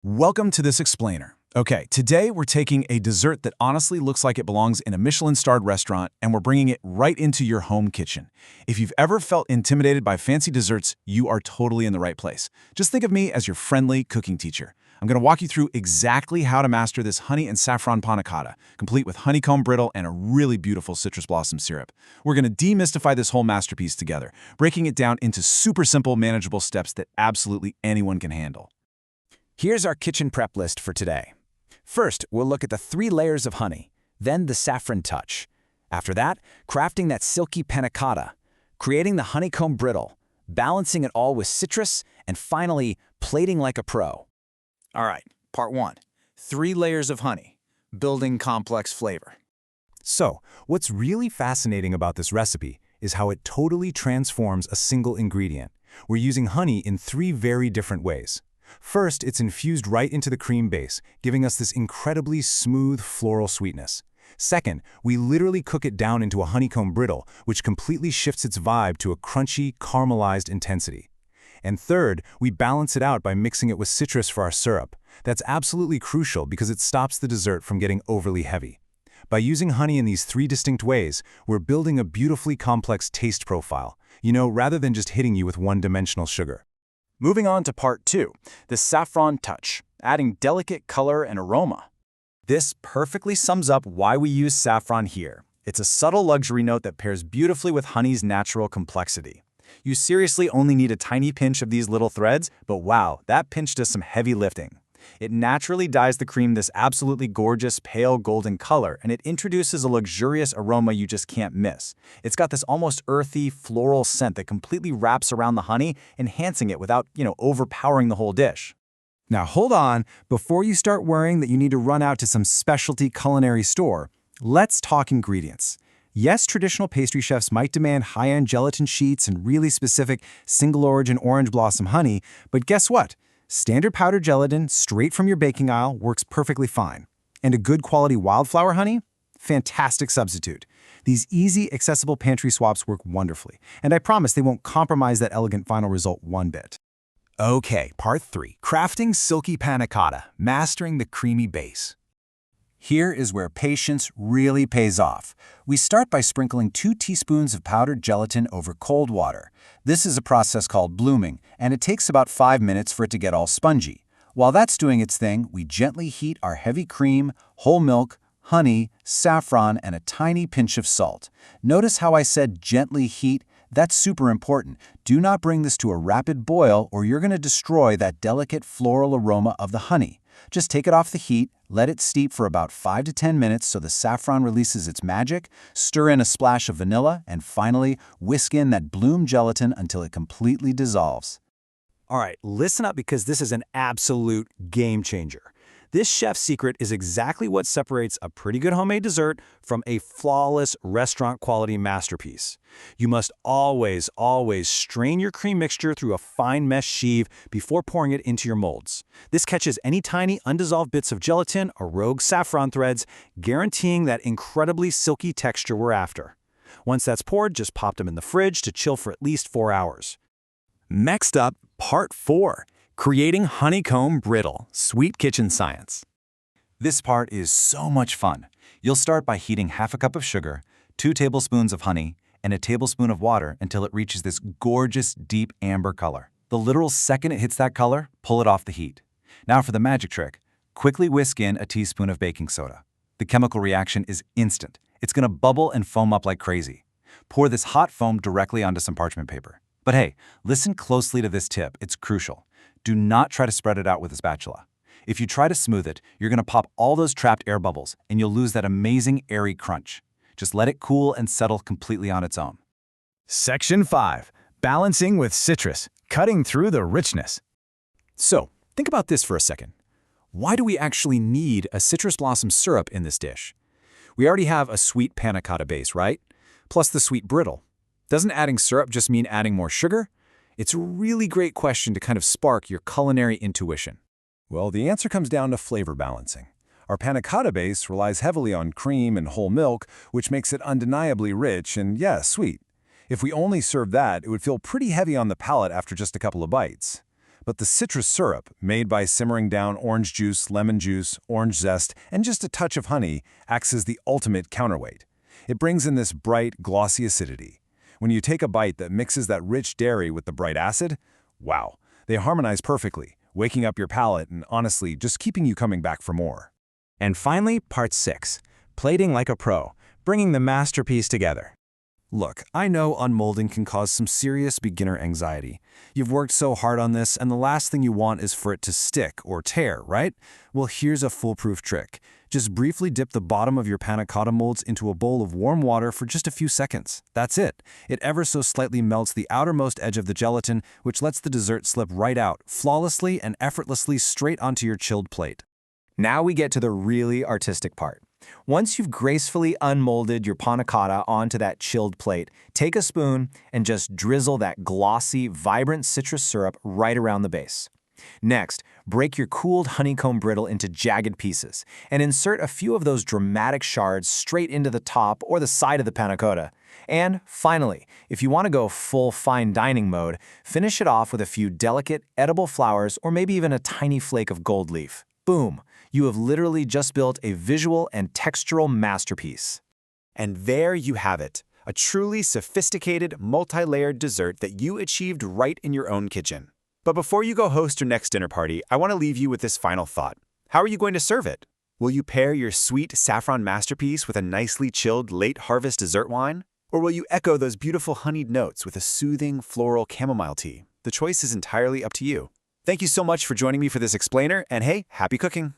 Welcome to this explainer. Okay, today we're taking a dessert that honestly looks like it belongs in a Michelin-starred restaurant, and we're bringing it right into your home kitchen. If you've ever felt intimidated by fancy desserts, you are totally in the right place. Just think of me as your friendly cooking teacher. I'm going to walk you through exactly how to master this honey and saffron panna cotta, complete with honeycomb brittle and a really beautiful citrus blossom syrup. We're going to demystify this whole masterpiece together, breaking it down into super simple, manageable steps that absolutely anyone can handle. Here's our kitchen prep list for today. First, we'll look at the 3 layers of honey, then the saffron touch. After that, crafting that silky panna cotta, creating the honeycomb brittle, balancing it all with citrus, and finally, plating like a pro. All right, part 1. 3 layers of honey, building complex flavor. So, what's really fascinating about this recipe is how it totally transforms a single ingredient. We're using honey in 3 very different ways. First, it's infused right into the cream base, giving us this incredibly smooth floral sweetness. Second, we literally cook it down into a honeycomb brittle, which completely shifts its vibe to a crunchy, caramelized intensity. And third, we balance it out by mixing it with citrus for our syrup. That's absolutely crucial because it stops the dessert from getting overly heavy. By using honey in these 3 distinct ways, we're building a beautifully complex taste profile, rather than just hitting you with one-dimensional sugar. Moving on to part 2, the saffron touch, adding delicate color and aroma. This perfectly sums up why we use saffron here. It's a subtle luxury note that pairs beautifully with honey's natural complexity. You seriously only need a tiny pinch of these little threads, but wow, that pinch does some heavy lifting. It naturally dyes the cream this absolutely gorgeous pale golden color, and it introduces a luxurious aroma you just can't miss. It's got this almost earthy, floral scent that completely wraps around the honey, enhancing it without, overpowering the whole dish. Now hold on, before you start worrying that you need to run out to some specialty culinary store, let's talk ingredients. Yes, traditional pastry chefs might demand high-end gelatin sheets and really specific single-origin orange blossom honey, but guess what? Standard powdered gelatin, straight from your baking aisle, works perfectly fine. And a good quality wildflower honey? Fantastic substitute. These easy, accessible pantry swaps work wonderfully, and I promise they won't compromise that elegant final result one bit. Okay, part 3, crafting silky panna cotta, mastering the creamy base. Here is where patience really pays off. We start by sprinkling 2 teaspoons of powdered gelatin over cold water. This is a process called blooming, and it takes about 5 minutes for it to get all spongy. While that's doing its thing, we gently heat our heavy cream, whole milk, honey, saffron, and a tiny pinch of salt. Notice how I said gently heat? That's super important. Do not bring this to a rapid boil or you're going to destroy that delicate floral aroma of the honey. Just take it off the heat, let it steep for about 5 to 10 minutes so the saffron releases its magic, stir in a splash of vanilla, and finally, whisk in that bloom gelatin until it completely dissolves. All right, listen up because this is an absolute game changer. This chef's secret is exactly what separates a pretty good homemade dessert from a flawless restaurant-quality masterpiece. You must always strain your cream mixture through a fine mesh sieve before pouring it into your molds. This catches any tiny undissolved bits of gelatin or rogue saffron threads, guaranteeing that incredibly silky texture we're after. Once that's poured, just pop them in the fridge to chill for at least 4 hours. Next up, part 4. Creating honeycomb brittle, sweet kitchen science. This part is so much fun. You'll start by heating half a cup of sugar, 2 tablespoons of honey, and a tablespoon of water until it reaches this gorgeous deep amber color. The literal second it hits that color, pull it off the heat. Now for the magic trick. Quickly whisk in a teaspoon of baking soda. The chemical reaction is instant. It's going to bubble and foam up like crazy. Pour this hot foam directly onto some parchment paper. But hey, listen closely to this tip. It's crucial. Do not try to spread it out with a spatula. If you try to smooth it, you're going to pop all those trapped air bubbles, and you'll lose that amazing airy crunch. Just let it cool and settle completely on its own. Section 5. Balancing with citrus, cutting through the richness. So, think about this for a second. Why do we actually need a citrus blossom syrup in this dish? We already have a sweet panna cotta base, right? Plus the sweet brittle. Doesn't adding syrup just mean adding more sugar? It's a really great question to kind of spark your culinary intuition. Well, the answer comes down to flavor balancing. Our panna cotta base relies heavily on cream and whole milk, which makes it undeniably rich and, yeah, sweet. If we only served that, it would feel pretty heavy on the palate after just a couple of bites. But the citrus syrup, made by simmering down orange juice, lemon juice, orange zest, and just a touch of honey, acts as the ultimate counterweight. It brings in this bright, glossy acidity. When you take a bite that mixes that rich dairy with the bright acid, wow, they harmonize perfectly, waking up your palate and honestly just keeping you coming back for more. And finally, part 6, plating like a pro, bringing the masterpiece together. Look, I know unmolding can cause some serious beginner anxiety. You've worked so hard on this, and the last thing you want is for it to stick or tear, right? Well, here's a foolproof trick. Just briefly dip the bottom of your panna cotta molds into a bowl of warm water for just a few seconds. That's it. It ever so slightly melts the outermost edge of the gelatin, which lets the dessert slip right out, flawlessly and effortlessly straight onto your chilled plate. Now we get to the really artistic part. Once you've gracefully unmolded your panna cotta onto that chilled plate, take a spoon and just drizzle that glossy, vibrant citrus syrup right around the base. Next, break your cooled honeycomb brittle into jagged pieces and insert a few of those dramatic shards straight into the top or the side of the panna cotta. And finally, if you want to go full fine dining mode, finish it off with a few delicate, edible flowers or maybe even a tiny flake of gold leaf. Boom! You have literally just built a visual and textural masterpiece. And there you have it, a truly sophisticated, multi-layered dessert that you achieved right in your own kitchen. But before you go host your next dinner party, I want to leave you with this final thought. How are you going to serve it? Will you pair your sweet saffron masterpiece with a nicely chilled late-harvest dessert wine? Or will you echo those beautiful honeyed notes with a soothing floral chamomile tea? The choice is entirely up to you. Thank you so much for joining me for this explainer, and hey, happy cooking!